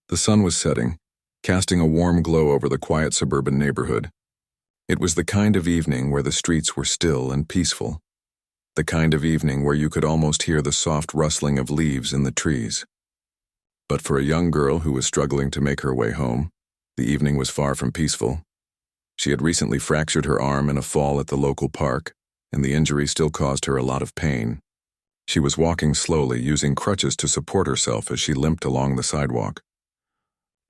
The sun was setting, casting a warm glow over the quiet suburban neighborhood. It was the kind of evening where the streets were still and peaceful. The kind of evening where you could almost hear the soft rustling of leaves in the trees. But for a young girl who was struggling to make her way home, the evening was far from peaceful. She had recently fractured her arm in a fall at the local park, and the injury still caused her a lot of pain. She was walking slowly, using crutches to support herself as she limped along the sidewalk.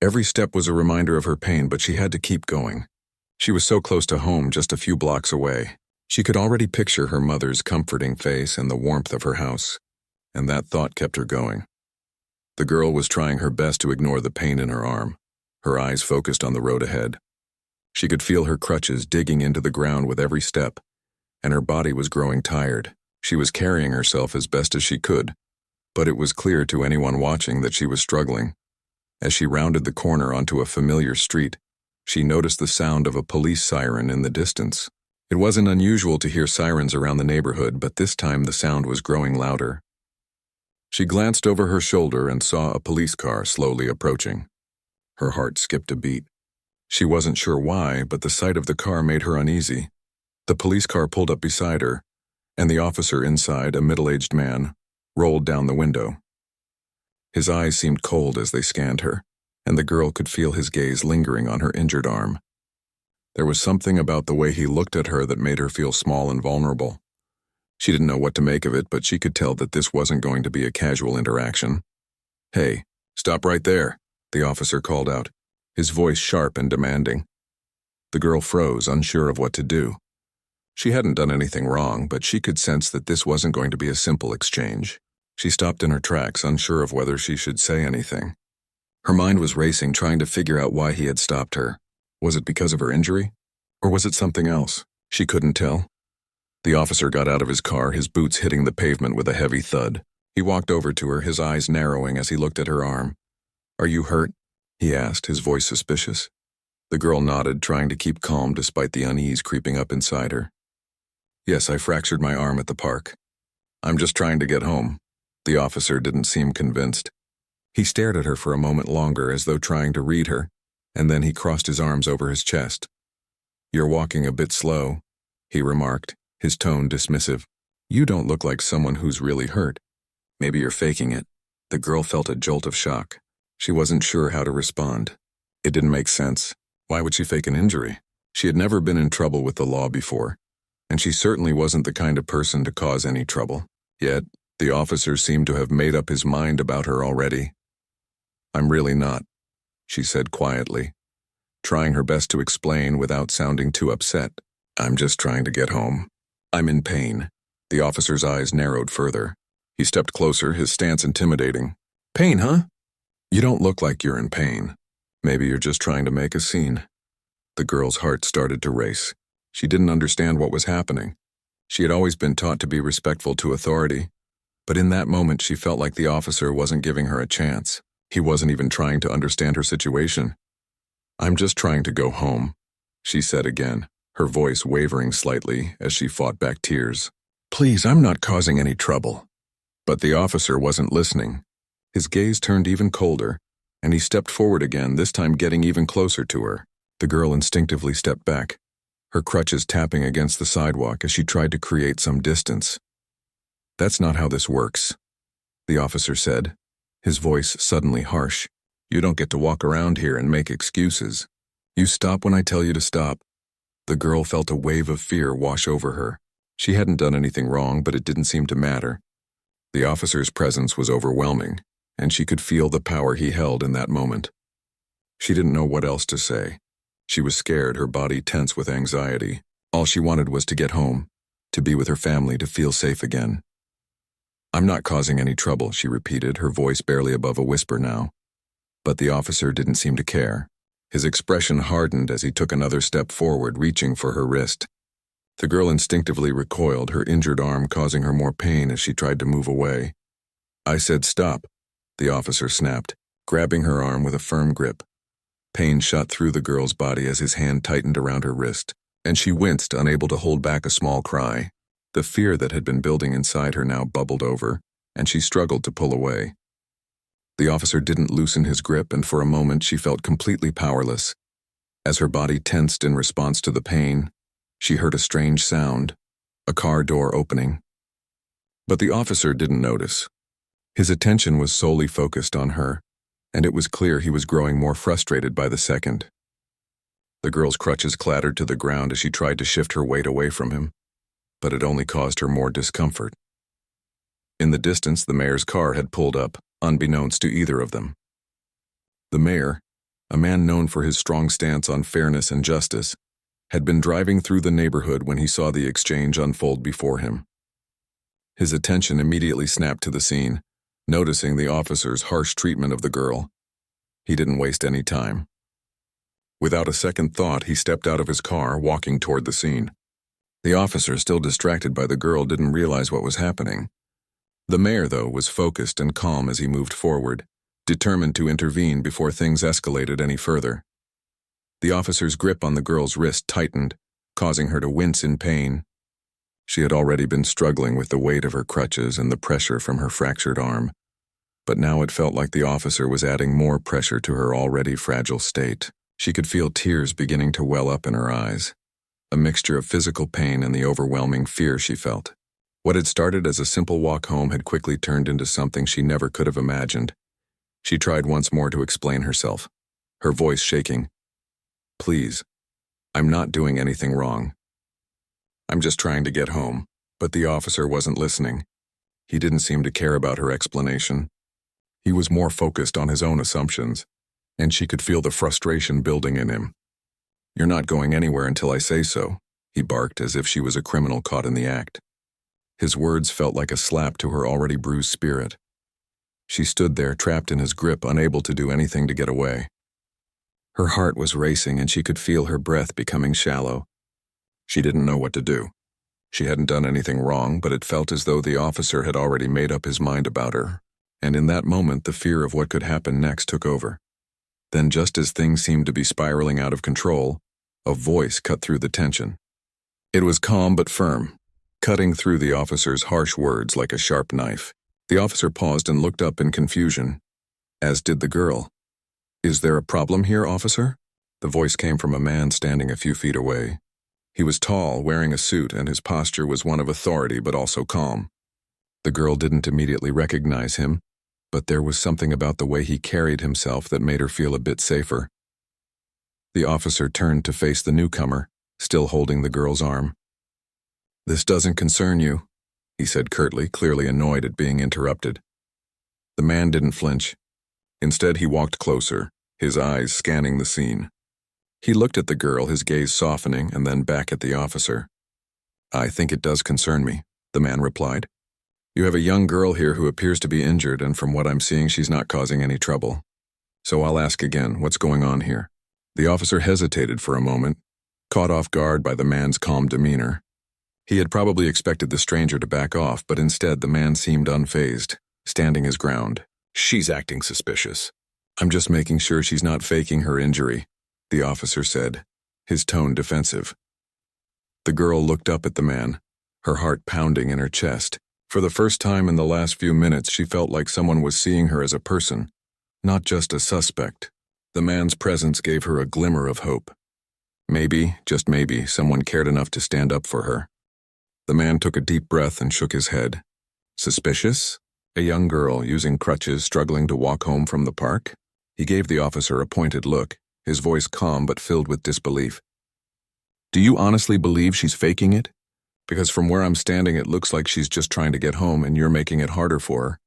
Every step was a reminder of her pain, but she had to keep going. She was so close to home, just a few blocks away. She could already picture her mother's comforting face and the warmth of her house, and that thought kept her going. The girl was trying her best to ignore the pain in her arm, her eyes focused on the road ahead. She could feel her crutches digging into the ground with every step, and her body was growing tired. She was carrying herself as best as she could, but it was clear to anyone watching that she was struggling. As she rounded the corner onto a familiar street, she noticed the sound of a police siren in the distance. It wasn't unusual to hear sirens around the neighborhood, but this time the sound was growing louder. She glanced over her shoulder and saw a police car slowly approaching. Her heart skipped a beat. She wasn't sure why, but the sight of the car made her uneasy. The police car pulled up beside her, and the officer inside, a middle-aged man, rolled down the window. His eyes seemed cold as they scanned her, and the girl could feel his gaze lingering on her injured arm. There was something about the way he looked at her that made her feel small and vulnerable. She didn't know what to make of it, but she could tell that this wasn't going to be a casual interaction. "Hey, stop right there," the officer called out, his voice sharp and demanding. The girl froze, unsure of what to do. She hadn't done anything wrong, but she could sense that this wasn't going to be a simple exchange. She stopped in her tracks, unsure of whether she should say anything. Her mind was racing, trying to figure out why he had stopped her. Was it because of her injury? Or was it something else? She couldn't tell. The officer got out of his car, his boots hitting the pavement with a heavy thud. He walked over to her, his eyes narrowing as he looked at her arm. "Are you hurt?" he asked, his voice suspicious. The girl nodded, trying to keep calm despite the unease creeping up inside her. "Yes, I fractured my arm at the park. I'm just trying to get home." The officer didn't seem convinced. He stared at her for a moment longer as though trying to read her, and then he crossed his arms over his chest. "You're walking a bit slow," he remarked, his tone dismissive. "You don't look like someone who's really hurt. Maybe you're faking it." The girl felt a jolt of shock. She wasn't sure how to respond. It didn't make sense. Why would she fake an injury? She had never been in trouble with the law before, and she certainly wasn't the kind of person to cause any trouble. Yet, the officer seemed to have made up his mind about her already. "I'm really not," she said quietly, trying her best to explain without sounding too upset. "I'm just trying to get home. I'm in pain." The officer's eyes narrowed further. He stepped closer, his stance intimidating. "Pain, huh? You don't look like you're in pain. Maybe you're just trying to make a scene." The girl's heart started to race. She didn't understand what was happening. She had always been taught to be respectful to authority, but in that moment she felt like the officer wasn't giving her a chance. He wasn't even trying to understand her situation. "I'm just trying to go home," she said again, her voice wavering slightly as she fought back tears. "Please, I'm not causing any trouble." But the officer wasn't listening. His gaze turned even colder, and he stepped forward again, this time getting even closer to her. The girl instinctively stepped back, her crutches tapping against the sidewalk as she tried to create some distance. "That's not how this works," the officer said, his voice suddenly harsh. "You don't get to walk around here and make excuses. You stop when I tell you to stop." The girl felt a wave of fear wash over her. She hadn't done anything wrong, but it didn't seem to matter. The officer's presence was overwhelming, and she could feel the power he held in that moment. She didn't know what else to say. She was scared, her body tense with anxiety. All she wanted was to get home, to be with her family, to feel safe again. "I'm not causing any trouble," she repeated, her voice barely above a whisper now. But the officer didn't seem to care. His expression hardened as he took another step forward, reaching for her wrist. The girl instinctively recoiled, her injured arm causing her more pain as she tried to move away. "I said stop," the officer snapped, grabbing her arm with a firm grip. Pain shot through the girl's body as his hand tightened around her wrist, and she winced, unable to hold back a small cry. The fear that had been building inside her now bubbled over, and she struggled to pull away. The officer didn't loosen his grip, and for a moment she felt completely powerless. As her body tensed in response to the pain, she heard a strange sound, a car door opening. But the officer didn't notice. His attention was solely focused on her, and it was clear he was growing more frustrated by the second. The girl's crutches clattered to the ground as she tried to shift her weight away from him, but it only caused her more discomfort. In the distance, the mayor's car had pulled up, unbeknownst to either of them. The mayor, a man known for his strong stance on fairness and justice, had been driving through the neighborhood when he saw the exchange unfold before him. His attention immediately snapped to the scene, noticing the officer's harsh treatment of the girl. He didn't waste any time. Without a second thought, he stepped out of his car, walking toward the scene. The officer, still distracted by the girl, didn't realize what was happening. The mayor, though, was focused and calm as he moved forward, determined to intervene before things escalated any further. The officer's grip on the girl's wrist tightened, causing her to wince in pain. She had already been struggling with the weight of her crutches and the pressure from her fractured arm, but now it felt like the officer was adding more pressure to her already fragile state. She could feel tears beginning to well up in her eyes, a mixture of physical pain and the overwhelming fear she felt. What had started as a simple walk home had quickly turned into something she never could have imagined. She tried once more to explain herself, her voice shaking. "Please, I'm not doing anything wrong. I'm just trying to get home." But the officer wasn't listening. He didn't seem to care about her explanation. He was more focused on his own assumptions, and she could feel the frustration building in him. "You're not going anywhere until I say so," he barked as if she was a criminal caught in the act. His words felt like a slap to her already bruised spirit. She stood there, trapped in his grip, unable to do anything to get away. Her heart was racing, and she could feel her breath becoming shallow. She didn't know what to do. She hadn't done anything wrong, but it felt as though the officer had already made up his mind about her, and in that moment the fear of what could happen next took over. Then, just as things seemed to be spiraling out of control, a voice cut through the tension. It was calm but firm, cutting through the officer's harsh words like a sharp knife. The officer paused and looked up in confusion, as did the girl. "Is there a problem here, officer?" The voice came from a man standing a few feet away. He was tall, wearing a suit, and his posture was one of authority but also calm. The girl didn't immediately recognize him, but there was something about the way he carried himself that made her feel a bit safer. The officer turned to face the newcomer, still holding the girl's arm. "This doesn't concern you," he said curtly, clearly annoyed at being interrupted. The man didn't flinch. Instead, he walked closer, his eyes scanning the scene. He looked at the girl, his gaze softening, and then back at the officer. "I think it does concern me," the man replied. "You have a young girl here who appears to be injured, and from what I'm seeing, she's not causing any trouble. So I'll ask again, what's going on here?" The officer hesitated for a moment, caught off guard by the man's calm demeanor. He had probably expected the stranger to back off, but instead the man seemed unfazed, standing his ground. "She's acting suspicious. I'm just making sure she's not faking her injury," the officer said, his tone defensive. The girl looked up at the man, her heart pounding in her chest. For the first time in the last few minutes, she felt like someone was seeing her as a person, not just a suspect. The man's presence gave her a glimmer of hope. Maybe, just maybe, someone cared enough to stand up for her. The man took a deep breath and shook his head. Suspicious? A young girl using crutches struggling to walk home from the park? He gave the officer a pointed look, his voice calm but filled with disbelief. "Do you honestly believe she's faking it? Because from where I'm standing it looks like she's just trying to get home and you're making it harder for her."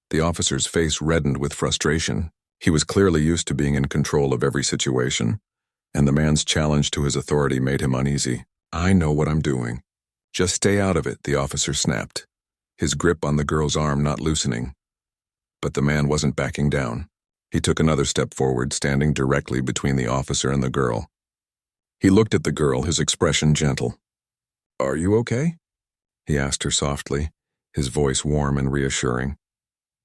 The officer's face reddened with frustration. He was clearly used to being in control of every situation, and the man's challenge to his authority made him uneasy. "I know what I'm doing. Just stay out of it," the officer snapped, his grip on the girl's arm not loosening. But the man wasn't backing down. He took another step forward, standing directly between the officer and the girl. He looked at the girl, his expression gentle. "Are you okay?" he asked her softly, his voice warm and reassuring.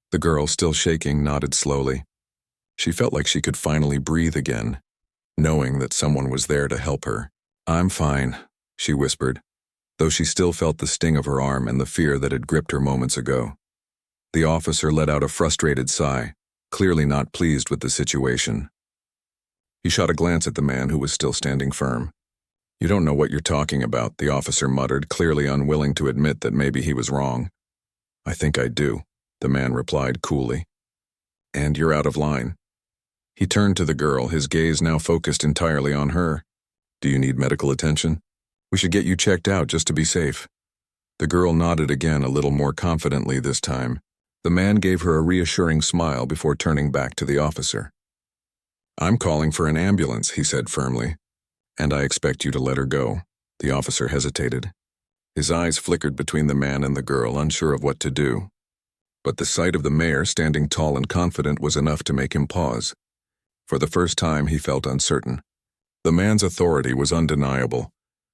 The girl, still shaking, nodded slowly. She felt like she could finally breathe again, knowing that someone was there to help her. "I'm fine," she whispered, though she still felt the sting of her arm and the fear that had gripped her moments ago. The officer let out a frustrated sigh, clearly not pleased with the situation. He shot a glance at the man who was still standing firm. "You don't know what you're talking about," the officer muttered, clearly unwilling to admit that maybe he was wrong. "I think I do," the man replied coolly. "And you're out of line." He turned to the girl, his gaze now focused entirely on her. "Do you need medical attention? We should get you checked out just to be safe." The girl nodded again, a little more confidently this time. The man gave her a reassuring smile before turning back to the officer. "I'm calling for an ambulance," he said firmly. "And I expect you to let her go." The officer hesitated. His eyes flickered between the man and the girl, unsure of what to do. But the sight of the mayor standing tall and confident was enough to make him pause. For the first time, he felt uncertain. The man's authority was undeniable,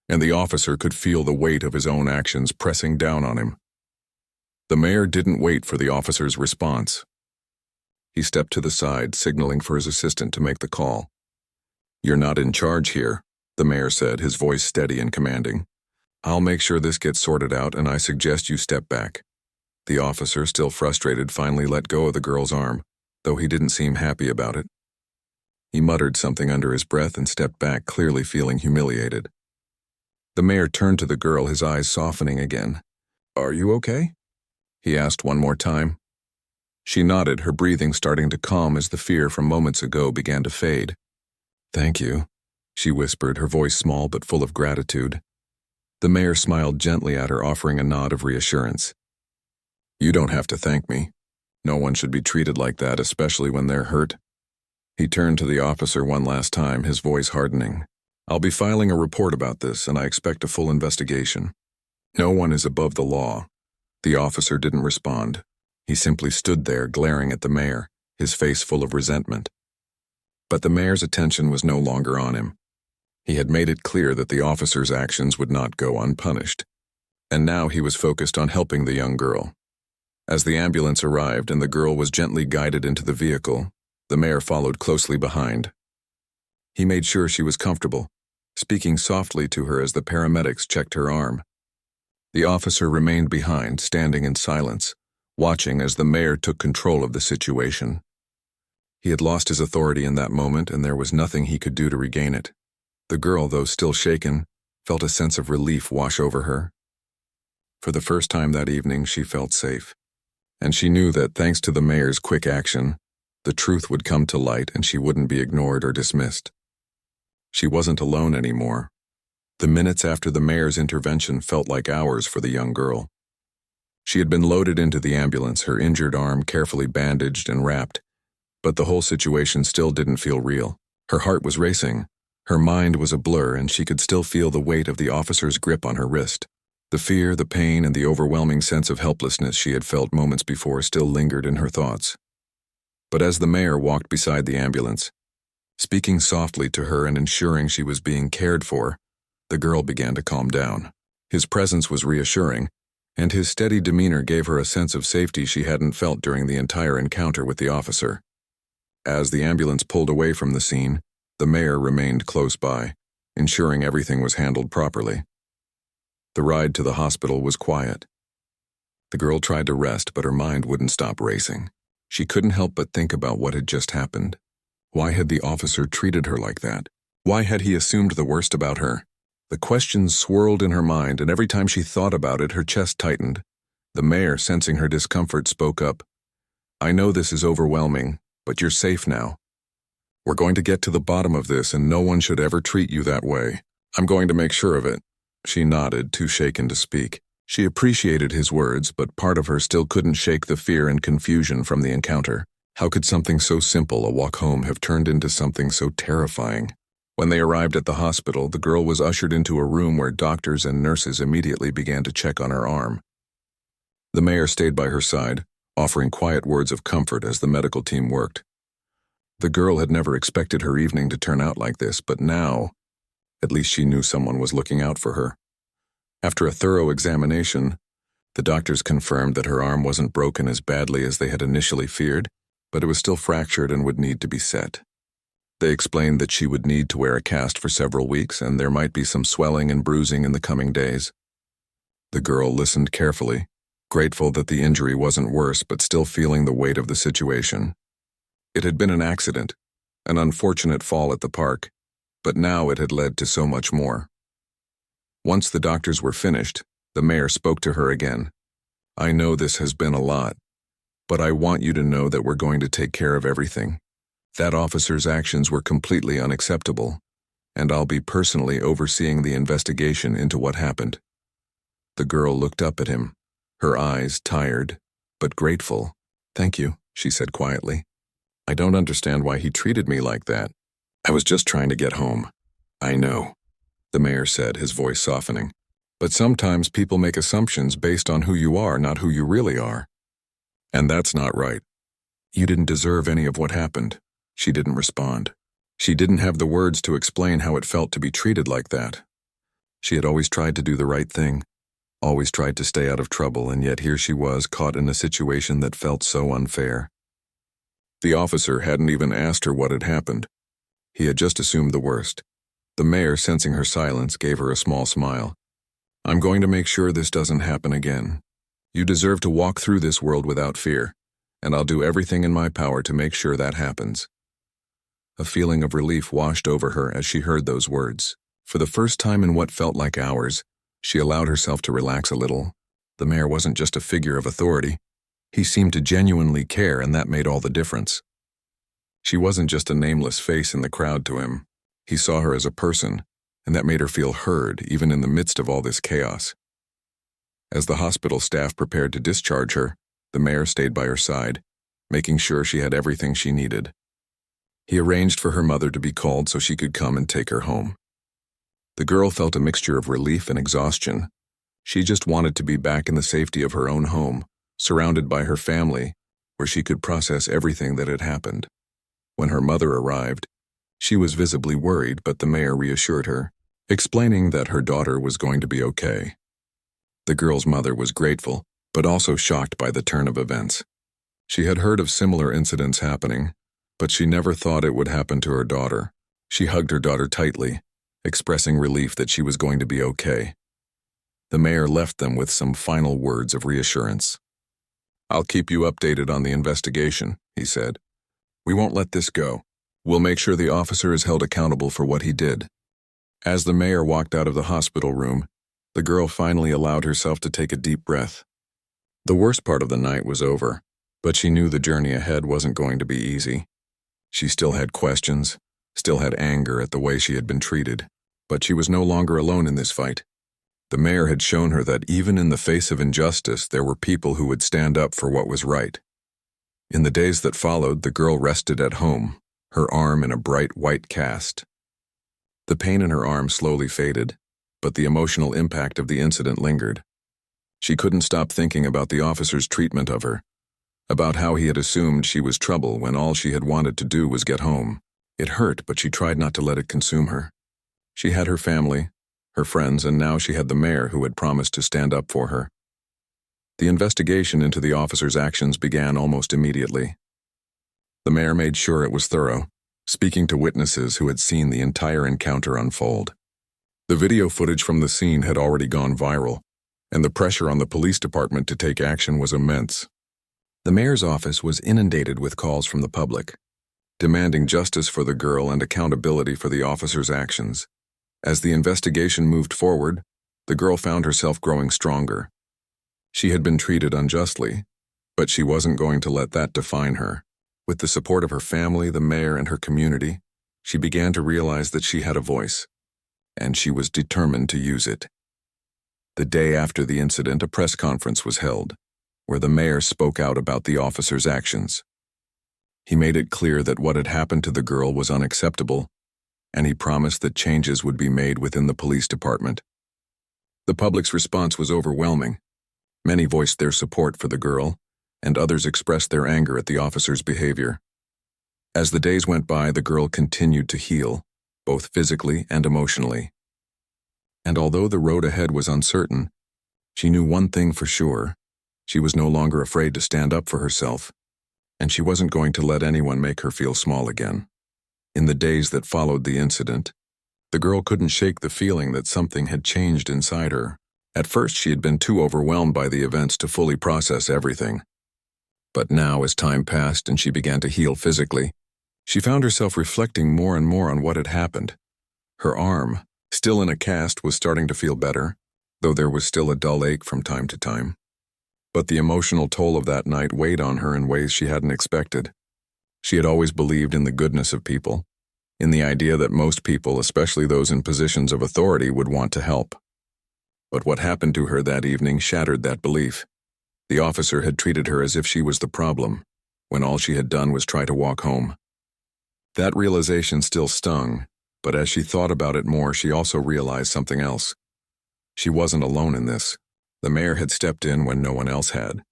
and the officer could feel the weight of his own actions pressing down on him. The mayor didn't wait for the officer's response. He stepped to the side, signaling for his assistant to make the call. "You're not in charge here," the mayor said, his voice steady and commanding. "I'll make sure this gets sorted out, and I suggest you step back." The officer, still frustrated, finally let go of the girl's arm, though he didn't seem happy about it. He muttered something under his breath and stepped back, clearly feeling humiliated. The mayor turned to the girl, his eyes softening again. "Are you okay?" he asked one more time. She nodded, her breathing starting to calm as the fear from moments ago began to fade. "Thank you," she whispered, her voice small but full of gratitude. The mayor smiled gently at her, offering a nod of reassurance. "You don't have to thank me. No one should be treated like that, especially when they're hurt." He turned to the officer one last time, his voice hardening. "I'll be filing a report about this, and I expect a full investigation. No one is above the law." The officer didn't respond. He simply stood there, glaring at the mayor, his face full of resentment. But the mayor's attention was no longer on him. He had made it clear that the officer's actions would not go unpunished. And now he was focused on helping the young girl. As the ambulance arrived and the girl was gently guided into the vehicle, the mayor followed closely behind. He made sure she was comfortable, speaking softly to her as the paramedics checked her arm. The officer remained behind, standing in silence, watching as the mayor took control of the situation. He had lost his authority in that moment, and there was nothing he could do to regain it. The girl, though still shaken, felt a sense of relief wash over her. For the first time that evening, she felt safe. And she knew that, thanks to the mayor's quick action, the truth would come to light and she wouldn't be ignored or dismissed. She wasn't alone anymore. The minutes after the mayor's intervention felt like hours for the young girl. She had been loaded into the ambulance, her injured arm carefully bandaged and wrapped, but the whole situation still didn't feel real. Her heart was racing, her mind was a blur, and she could still feel the weight of the officer's grip on her wrist. The fear, the pain, and the overwhelming sense of helplessness she had felt moments before still lingered in her thoughts. But as the mayor walked beside the ambulance, speaking softly to her and ensuring she was being cared for, the girl began to calm down. His presence was reassuring, and his steady demeanor gave her a sense of safety she hadn't felt during the entire encounter with the officer. As the ambulance pulled away from the scene, the mayor remained close by, ensuring everything was handled properly. The ride to the hospital was quiet. The girl tried to rest, but her mind wouldn't stop racing. She couldn't help but think about what had just happened. Why had the officer treated her like that? Why had he assumed the worst about her? The questions swirled in her mind, and every time she thought about it, her chest tightened. The mayor, sensing her discomfort, spoke up. "I know this is overwhelming, but you're safe now. We're going to get to the bottom of this, and no one should ever treat you that way. I'm going to make sure of it." She nodded, too shaken to speak. She appreciated his words, but part of her still couldn't shake the fear and confusion from the encounter. How could something so simple, a walk home, have turned into something so terrifying? When they arrived at the hospital, the girl was ushered into a room where doctors and nurses immediately began to check on her arm. The mayor stayed by her side, offering quiet words of comfort as the medical team worked. The girl had never expected her evening to turn out like this, but now, at least she knew someone was looking out for her. After a thorough examination, the doctors confirmed that her arm wasn't broken as badly as they had initially feared, but it was still fractured and would need to be set. They explained that she would need to wear a cast for several weeks, and there might be some swelling and bruising in the coming days. The girl listened carefully, grateful that the injury wasn't worse, but still feeling the weight of the situation. It had been an accident, an unfortunate fall at the park, but now it had led to so much more. Once the doctors were finished, the mayor spoke to her again. "I know this has been a lot, but I want you to know that we're going to take care of everything. That officer's actions were completely unacceptable, and I'll be personally overseeing the investigation into what happened." The girl looked up at him, her eyes tired, but grateful. "Thank you," she said quietly. "I don't understand why he treated me like that. I was just trying to get home." "I know," the mayor said, his voice softening. "But sometimes people make assumptions based on who you are, not who you really are. And that's not right. You didn't deserve any of what happened." She didn't respond. She didn't have the words to explain how it felt to be treated like that. She had always tried to do the right thing, always tried to stay out of trouble, and yet here she was, caught in a situation that felt so unfair. The officer hadn't even asked her what had happened. He had just assumed the worst. The mayor, sensing her silence, gave her a small smile. "I'm going to make sure this doesn't happen again. You deserve to walk through this world without fear, and I'll do everything in my power to make sure that happens." A feeling of relief washed over her as she heard those words. For the first time in what felt like hours, she allowed herself to relax a little. The mayor wasn't just a figure of authority. He seemed to genuinely care, and that made all the difference. She wasn't just a nameless face in the crowd to him. He saw her as a person, and that made her feel heard, even in the midst of all this chaos. As the hospital staff prepared to discharge her, the mayor stayed by her side, making sure she had everything she needed. He arranged for her mother to be called so she could come and take her home. The girl felt a mixture of relief and exhaustion. She just wanted to be back in the safety of her own home, surrounded by her family, where she could process everything that had happened. When her mother arrived, she was visibly worried, but the mayor reassured her, explaining that her daughter was going to be okay. The girl's mother was grateful, but also shocked by the turn of events. She had heard of similar incidents happening, but she never thought it would happen to her daughter. She hugged her daughter tightly, expressing relief that she was going to be okay. The mayor left them with some final words of reassurance. "I'll keep you updated on the investigation," he said. "We won't let this go. We'll make sure the officer is held accountable for what he did." As the mayor walked out of the hospital room, the girl finally allowed herself to take a deep breath. The worst part of the night was over, but she knew the journey ahead wasn't going to be easy. She still had questions, still had anger at the way she had been treated, but she was no longer alone in this fight. The mayor had shown her that even in the face of injustice, there were people who would stand up for what was right. In the days that followed, the girl rested at home, her arm in a bright white cast. The pain in her arm slowly faded, but the emotional impact of the incident lingered. She couldn't stop thinking about the officer's treatment of her, about how he had assumed she was trouble when all she had wanted to do was get home. It hurt, but she tried not to let it consume her. She had her family, her friends, and now she had the mayor who had promised to stand up for her. The investigation into the officer's actions began almost immediately. The mayor made sure it was thorough, speaking to witnesses who had seen the entire encounter unfold. The video footage from the scene had already gone viral, and the pressure on the police department to take action was immense. The mayor's office was inundated with calls from the public, demanding justice for the girl and accountability for the officer's actions. As the investigation moved forward, the girl found herself growing stronger. She had been treated unjustly, but she wasn't going to let that define her. With the support of her family, the mayor, and her community, she began to realize that she had a voice, and she was determined to use it. The day after the incident, a press conference was held, where the mayor spoke out about the officer's actions. He made it clear that what had happened to the girl was unacceptable, and he promised that changes would be made within the police department. The public's response was overwhelming. Many voiced their support for the girl, and others expressed their anger at the officer's behavior. As the days went by, the girl continued to heal, both physically and emotionally. And although the road ahead was uncertain, she knew one thing for sure. She was no longer afraid to stand up for herself, and she wasn't going to let anyone make her feel small again. In the days that followed the incident, the girl couldn't shake the feeling that something had changed inside her. At first, she had been too overwhelmed by the events to fully process everything. But now, as time passed and she began to heal physically, she found herself reflecting more and more on what had happened. Her arm, still in a cast, was starting to feel better, though there was still a dull ache from time to time. But the emotional toll of that night weighed on her in ways she hadn't expected. She had always believed in the goodness of people, in the idea that most people, especially those in positions of authority, would want to help. But what happened to her that evening shattered that belief. The officer had treated her as if she was the problem, when all she had done was try to walk home. That realization still stung, but as she thought about it more, she also realized something else. She wasn't alone in this. The mayor had stepped in when no one else had.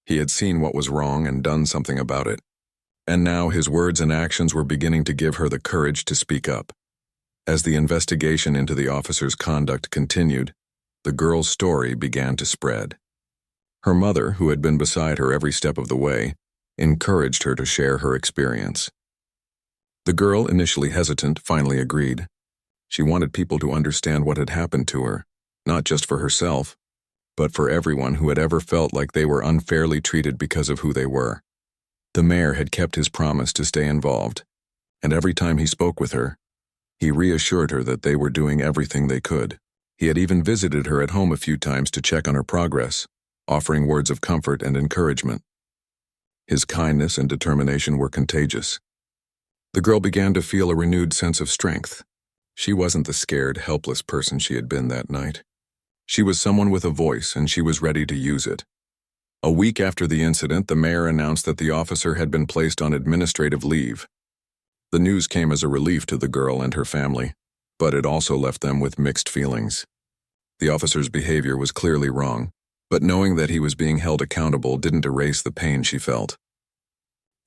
He had seen what was wrong and done something about it. And now his words and actions were beginning to give her the courage to speak up. As the investigation into the officer's conduct continued, the girl's story began to spread. Her mother, who had been beside her every step of the way, encouraged her to share her experience. The girl, initially hesitant, finally agreed. She wanted people to understand what had happened to her, not just for herself, but for everyone who had ever felt like they were unfairly treated because of who they were. The mayor had kept his promise to stay involved, and every time he spoke with her, he reassured her that they were doing everything they could. He had even visited her at home a few times to check on her progress, offering words of comfort and encouragement. His kindness and determination were contagious. The girl began to feel a renewed sense of strength. She wasn't the scared, helpless person she had been that night. She was someone with a voice, and she was ready to use it. A week after the incident, the mayor announced that the officer had been placed on administrative leave. The news came as a relief to the girl and her family, but it also left them with mixed feelings. The officer's behavior was clearly wrong, but knowing that he was being held accountable didn't erase the pain she felt.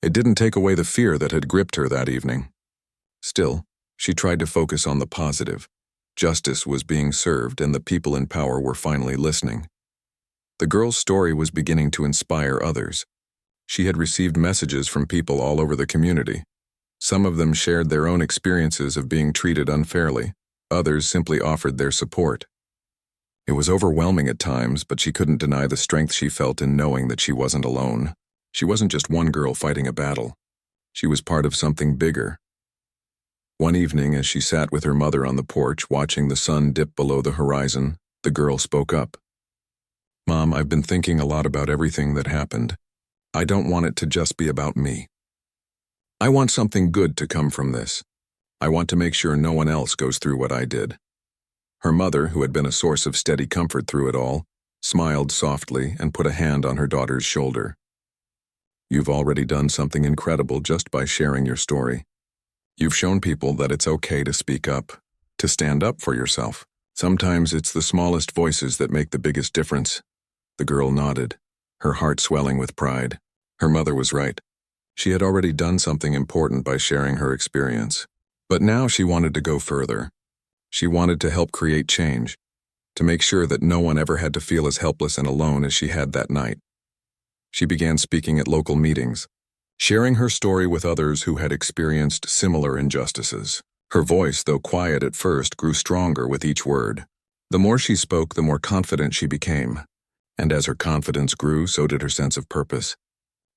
It didn't take away the fear that had gripped her that evening. Still, she tried to focus on the positive. Justice was being served, and the people in power were finally listening. The girl's story was beginning to inspire others. She had received messages from people all over the community. Some of them shared their own experiences of being treated unfairly. Others simply offered their support. It was overwhelming at times, but she couldn't deny the strength she felt in knowing that she wasn't alone. She wasn't just one girl fighting a battle. She was part of something bigger. One evening, as she sat with her mother on the porch watching the sun dip below the horizon, the girl spoke up. "Mom, I've been thinking a lot about everything that happened. I don't want it to just be about me. I want something good to come from this. I want to make sure no one else goes through what I did." Her mother, who had been a source of steady comfort through it all, smiled softly and put a hand on her daughter's shoulder. "You've already done something incredible just by sharing your story. You've shown people that it's okay to speak up, to stand up for yourself. Sometimes it's the smallest voices that make the biggest difference." The girl nodded, her heart swelling with pride. Her mother was right. She had already done something important by sharing her experience. But now she wanted to go further. She wanted to help create change, to make sure that no one ever had to feel as helpless and alone as she had that night. She began speaking at local meetings, sharing her story with others who had experienced similar injustices. Her voice, though quiet at first, grew stronger with each word. The more she spoke, the more confident she became. And as her confidence grew, so did her sense of purpose.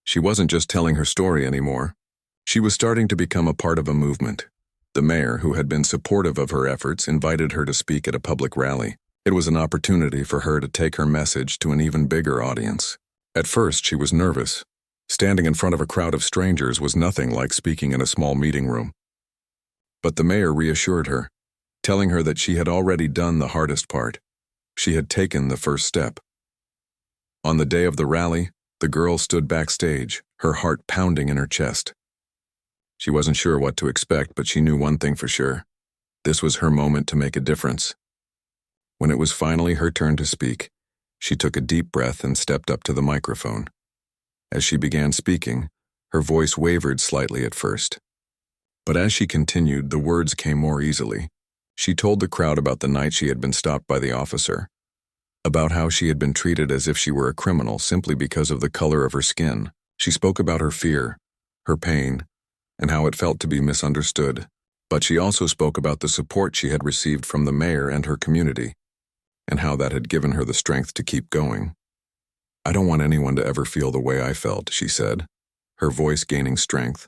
She wasn't just telling her story anymore. She was starting to become a part of a movement. The mayor, who had been supportive of her efforts, invited her to speak at a public rally. It was an opportunity for her to take her message to an even bigger audience. At first, she was nervous. Standing in front of a crowd of strangers was nothing like speaking in a small meeting room. But the mayor reassured her, telling her that she had already done the hardest part. She had taken the first step. On the day of the rally, the girl stood backstage, her heart pounding in her chest. She wasn't sure what to expect, but she knew one thing for sure. This was her moment to make a difference. When it was finally her turn to speak, she took a deep breath and stepped up to the microphone. As she began speaking, her voice wavered slightly at first. But as she continued, the words came more easily. She told the crowd about the night she had been stopped by the officer, about how she had been treated as if she were a criminal simply because of the color of her skin. She spoke about her fear, her pain, and how it felt to be misunderstood. But she also spoke about the support she had received from the mayor and her community, and how that had given her the strength to keep going. I don't want anyone to ever feel the way I felt, she said, her voice gaining strength.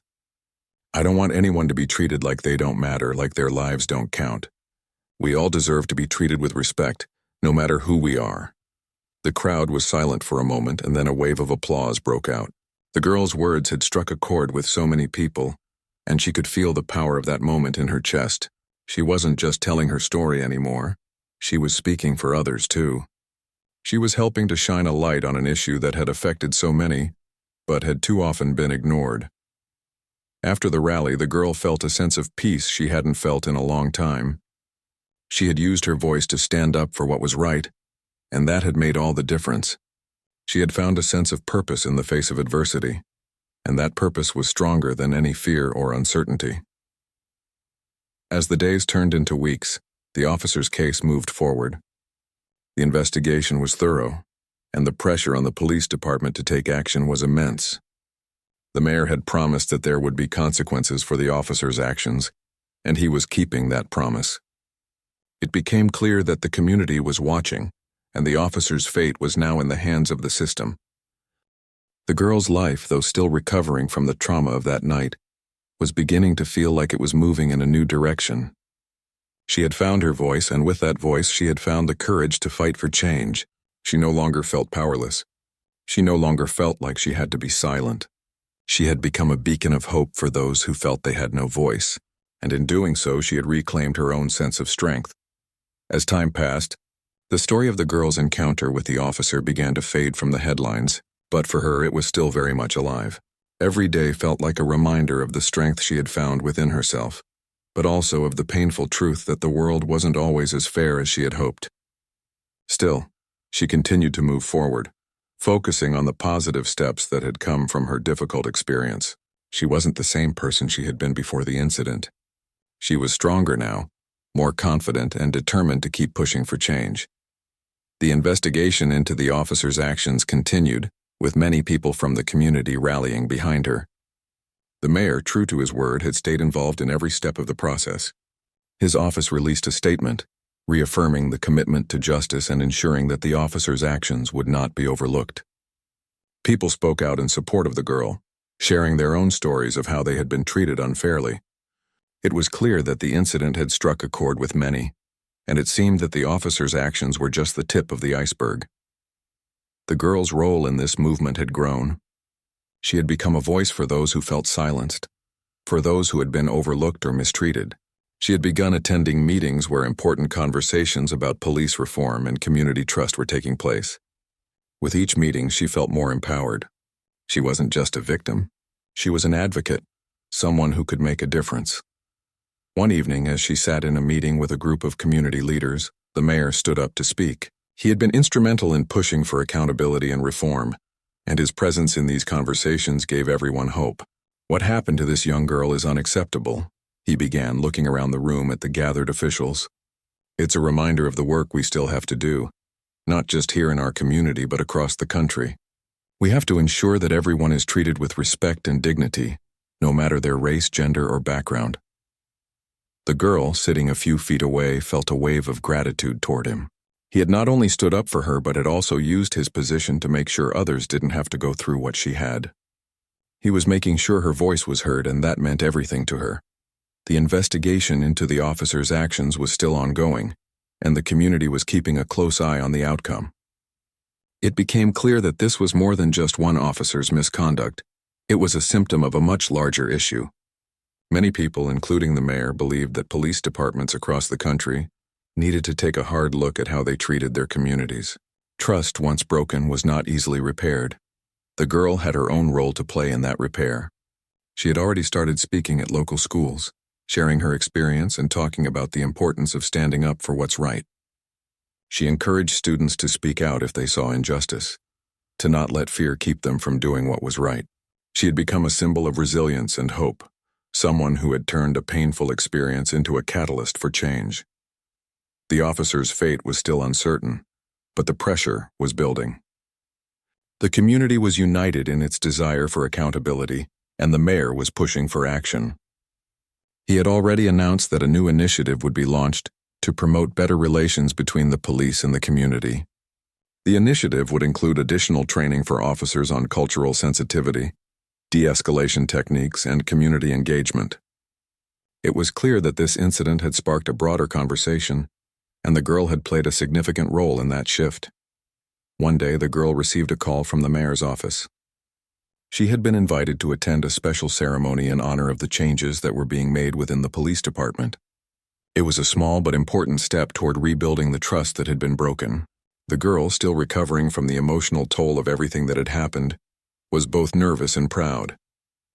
I don't want anyone to be treated like they don't matter, like their lives don't count. We all deserve to be treated with respect, no matter who we are. The crowd was silent for a moment, and then a wave of applause broke out. The girl's words had struck a chord with so many people, and she could feel the power of that moment in her chest. She wasn't just telling her story anymore. She was speaking for others, too. She was helping to shine a light on an issue that had affected so many, but had too often been ignored. After the rally, the girl felt a sense of peace she hadn't felt in a long time. She had used her voice to stand up for what was right, and that had made all the difference. She had found a sense of purpose in the face of adversity, and that purpose was stronger than any fear or uncertainty. As the days turned into weeks, the officer's case moved forward. The investigation was thorough, and the pressure on the police department to take action was immense. The mayor had promised that there would be consequences for the officer's actions, and he was keeping that promise. It became clear that the community was watching, and the officer's fate was now in the hands of the system. The girl's life, though still recovering from the trauma of that night, was beginning to feel like it was moving in a new direction. She had found her voice, and with that voice she had found the courage to fight for change. She no longer felt powerless. She no longer felt like she had to be silent. She had become a beacon of hope for those who felt they had no voice, and in doing so she had reclaimed her own sense of strength. As time passed, the story of the girl's encounter with the officer began to fade from the headlines, but for her it was still very much alive. Every day felt like a reminder of the strength she had found within herself, but also of the painful truth that the world wasn't always as fair as she had hoped. Still, she continued to move forward, focusing on the positive steps that had come from her difficult experience. She wasn't the same person she had been before the incident. She was stronger now, more confident and determined to keep pushing for change. The investigation into the officer's actions continued, with many people from the community rallying behind her. The mayor, true to his word, had stayed involved in every step of the process. His office released a statement, reaffirming the commitment to justice and ensuring that the officer's actions would not be overlooked. People spoke out in support of the girl, sharing their own stories of how they had been treated unfairly. It was clear that the incident had struck a chord with many, and it seemed that the officer's actions were just the tip of the iceberg. The girl's role in this movement had grown. She had become a voice for those who felt silenced, for those who had been overlooked or mistreated. She had begun attending meetings where important conversations about police reform and community trust were taking place. With each meeting, she felt more empowered. She wasn't just a victim. She was an advocate, someone who could make a difference. One evening, as she sat in a meeting with a group of community leaders, the mayor stood up to speak. He had been instrumental in pushing for accountability and reform, and his presence in these conversations gave everyone hope. What happened to this young girl is unacceptable, he began, looking around the room at the gathered officials. It's a reminder of the work we still have to do, not just here in our community but across the country. We have to ensure that everyone is treated with respect and dignity, no matter their race, gender, or background. The girl, sitting a few feet away, felt a wave of gratitude toward him. He had not only stood up for her, but had also used his position to make sure others didn't have to go through what she had. He was making sure her voice was heard, and that meant everything to her. The investigation into the officer's actions was still ongoing, and the community was keeping a close eye on the outcome. It became clear that this was more than just one officer's misconduct. It was a symptom of a much larger issue. Many people, including the mayor, believed that police departments across the country needed to take a hard look at how they treated their communities. Trust, once broken, was not easily repaired. The girl had her own role to play in that repair. She had already started speaking at local schools, sharing her experience and talking about the importance of standing up for what's right. She encouraged students to speak out if they saw injustice, to not let fear keep them from doing what was right. She had become a symbol of resilience and hope, someone who had turned a painful experience into a catalyst for change. The officer's fate was still uncertain, but the pressure was building. The community was united in its desire for accountability, and the mayor was pushing for action. He had already announced that a new initiative would be launched to promote better relations between the police and the community. The initiative would include additional training for officers on cultural sensitivity, de-escalation techniques, and community engagement. It was clear that this incident had sparked a broader conversation, and the girl had played a significant role in that shift. One day, the girl received a call from the mayor's office. She had been invited to attend a special ceremony in honor of the changes that were being made within the police department. It was a small but important step toward rebuilding the trust that had been broken. The girl, still recovering from the emotional toll of everything that had happened, was both nervous and proud.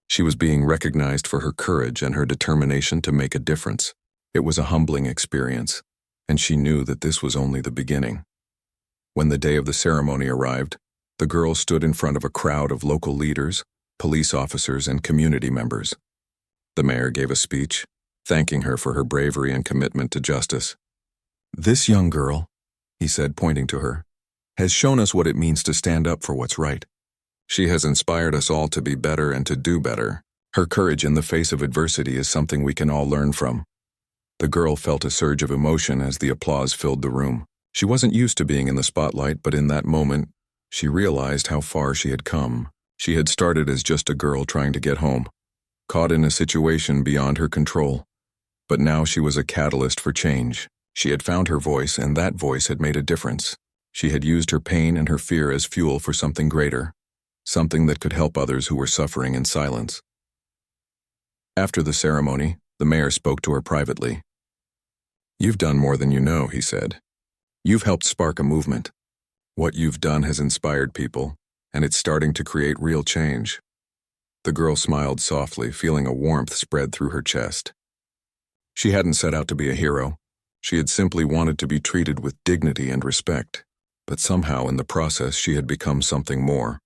She was being recognized for her courage and her determination to make a difference. It was a humbling experience, and she knew that this was only the beginning. When the day of the ceremony arrived, the girl stood in front of a crowd of local leaders, police officers, and community members. The mayor gave a speech, thanking her for her bravery and commitment to justice. "This young girl," he said, pointing to her, "has shown us what it means to stand up for what's right. She has inspired us all to be better and to do better. Her courage in the face of adversity is something we can all learn from." The girl felt a surge of emotion as the applause filled the room. She wasn't used to being in the spotlight, but in that moment, she realized how far she had come. She had started as just a girl trying to get home, caught in a situation beyond her control. But now she was a catalyst for change. She had found her voice, and that voice had made a difference. She had used her pain and her fear as fuel for something greater, something that could help others who were suffering in silence. After the ceremony, the mayor spoke to her privately. "You've done more than you know," he said. "You've helped spark a movement. What you've done has inspired people, and it's starting to create real change." The girl smiled softly, feeling a warmth spread through her chest. She hadn't set out to be a hero. She had simply wanted to be treated with dignity and respect. But somehow in the process she had become something more.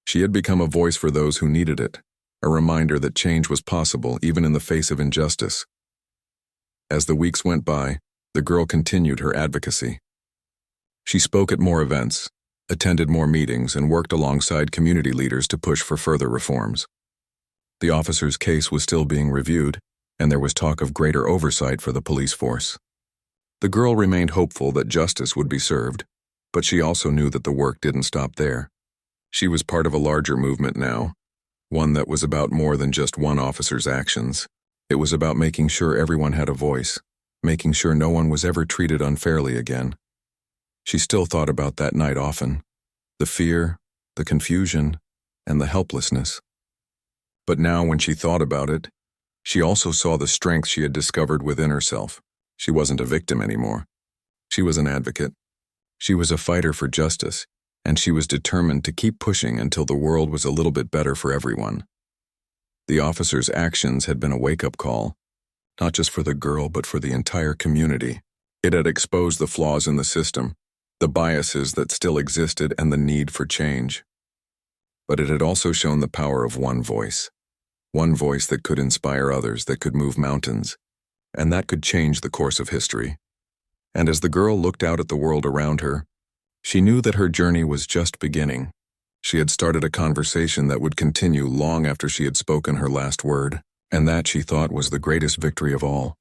She had become a voice for those who needed it, a reminder that change was possible even in the face of injustice. As the weeks went by, the girl continued her advocacy. She spoke at more events, attended more meetings, and worked alongside community leaders to push for further reforms. The officer's case was still being reviewed, and there was talk of greater oversight for the police force. The girl remained hopeful that justice would be served, but she also knew that the work didn't stop there. She was part of a larger movement now, one that was about more than just one officer's actions. It was about making sure everyone had a voice, making sure no one was ever treated unfairly again. She still thought about that night often, the fear, the confusion, and the helplessness. But now when she thought about it, she also saw the strength she had discovered within herself. She wasn't a victim anymore. She was an advocate. She was a fighter for justice, and she was determined to keep pushing until the world was a little bit better for everyone. The officer's actions had been a wake-up call, not just for the girl but for the entire community. It had exposed the flaws in the system, the biases that still existed, and the need for change. But it had also shown the power of one voice that could inspire others, that could move mountains, and that could change the course of history. And as the girl looked out at the world around her, she knew that her journey was just beginning. She had started a conversation that would continue long after she had spoken her last word, and that, she thought, was the greatest victory of all.